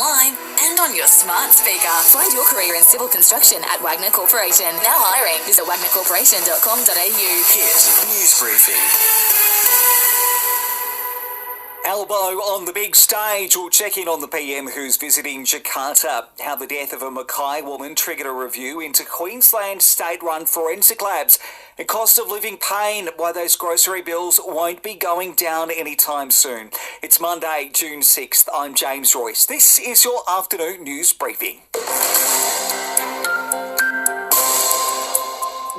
online and on your smart speaker. Find your career in civil construction at Wagner Corporation. Now hiring. Visit wagnercorporation.com.au. Hit News Briefing. Elbow on the big stage. We'll check in on the PM who's visiting Jakarta. How the death of a Mackay woman triggered a review into Queensland state-run forensic labs. And cost of living pain, why those grocery bills won't be going down anytime soon. It's Monday, June 6th. I'm James Royce. This is your afternoon news briefing.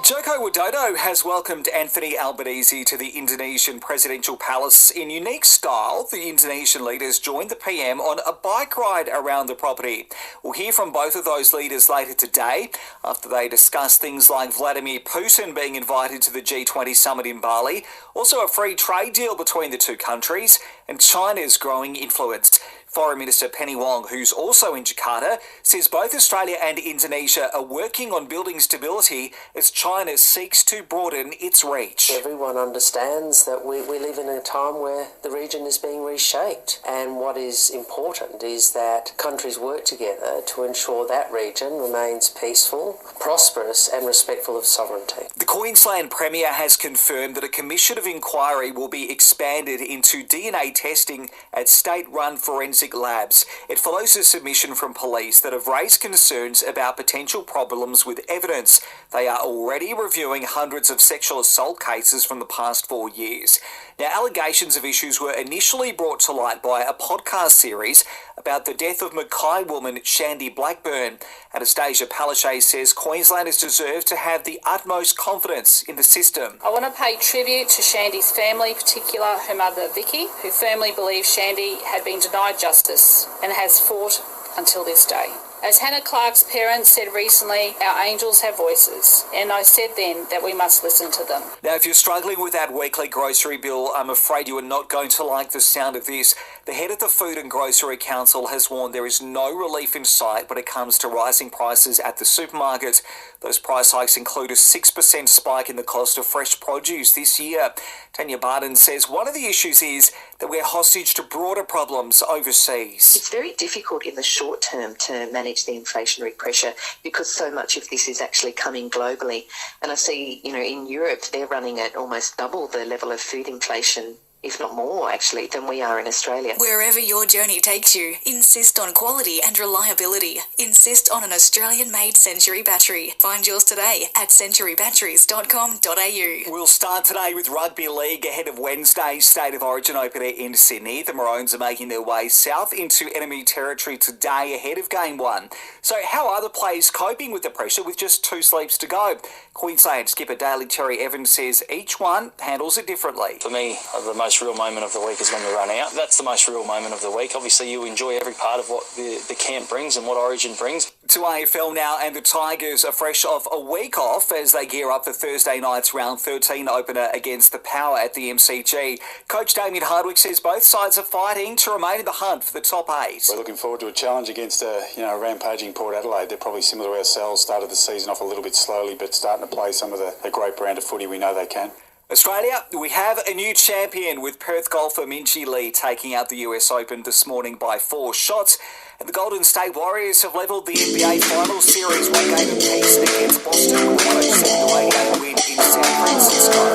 Joko Widodo has welcomed Anthony Albanese to the Indonesian presidential palace. In unique style, the Indonesian leaders joined the PM on a bike ride around the property. We'll hear from both of those leaders later today after they discuss things like Vladimir Putin being invited to the G20 summit in Bali, also a free trade deal between the two countries, and China's growing influence. Foreign Minister Penny Wong, who's also in Jakarta, says both Australia and Indonesia are working on building stability as China seeks to broaden its reach. Everyone understands that we live in a time where the region is being reshaped, and what is important is that countries work together to ensure that region remains peaceful, prosperous and respectful of sovereignty. The Queensland Premier has confirmed that a commission of inquiry will be expanded into DNA testing at state-run forensic labs. It follows a submission from police that have raised concerns about potential problems with evidence. They are already reviewing hundreds of sexual assault cases from the past 4 years. Now, allegations of issues were initially brought to light by a podcast series about the death of Mackay woman Shandy Blackburn. Anastasia Palaszczuk says Queenslanders deserve to have the utmost confidence in the system. I want to pay tribute to Shandy's family, in particular her mother Vicky, who firmly believes Shandy had been denied justice and has fought until this day. As Hannah Clark's parents said recently, our angels have voices, and I said then that we must listen to them. Now, if you're struggling with that weekly grocery bill, I'm afraid you are not going to like the sound of this. The head of the Food and Grocery Council has warned there is no relief in sight when it comes to rising prices at the supermarket. Those price hikes include a 6% spike in the cost of fresh produce this year. Tanya Barden says one of the issues is that we're hostage to broader problems overseas. It's very difficult in the short term to manage the inflationary pressure because so much of this is actually coming globally. And I see, in Europe, they're running at almost double the level of food inflation, if not more, actually, than we are in Australia. Wherever your journey takes you, insist on quality and reliability. Insist on an Australian-made Century battery. Find yours today at centurybatteries.com.au. We'll start today with Rugby League ahead of Wednesday's State of Origin opener in Sydney. The Maroons are making their way south into enemy territory today ahead of Game 1. So how are the players coping with the pressure with just 2 sleeps to go? Queensland skipper Daly Terry Evans says each one handles it differently. For me, the most real moment of the week is when we run out. That's the most real moment of the week. Obviously, you enjoy every part of what the camp brings and what Origin brings. To AFL now, and the Tigers are fresh off a week off as they gear up for Thursday night's round 13 opener against the Power at the MCG. Coach Damien Hardwick says both sides are fighting to remain in the hunt for the top 8. We're looking forward to a challenge against a rampaging Port Adelaide. They're probably similar to ourselves, started the season off a little bit slowly, but starting to play some of the great brand of footy we know they can. Australia, we have a new champion with Perth golfer MG³ taking out the US Open this morning by 4 shots. And the Golden State Warriors have levelled the NBA Finals Series 1 game apiece against Boston with a 107-88 win in San Francisco.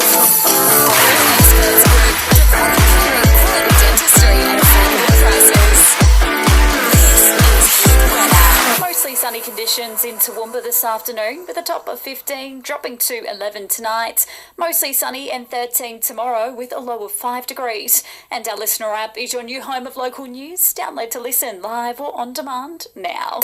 Mostly sunny conditions in Toowoomba this afternoon with a top of 15 dropping to 11 tonight. Mostly sunny and 13 tomorrow with a low of 5 degrees. And our listener app is your new home of local news. Download to listen live or on demand now.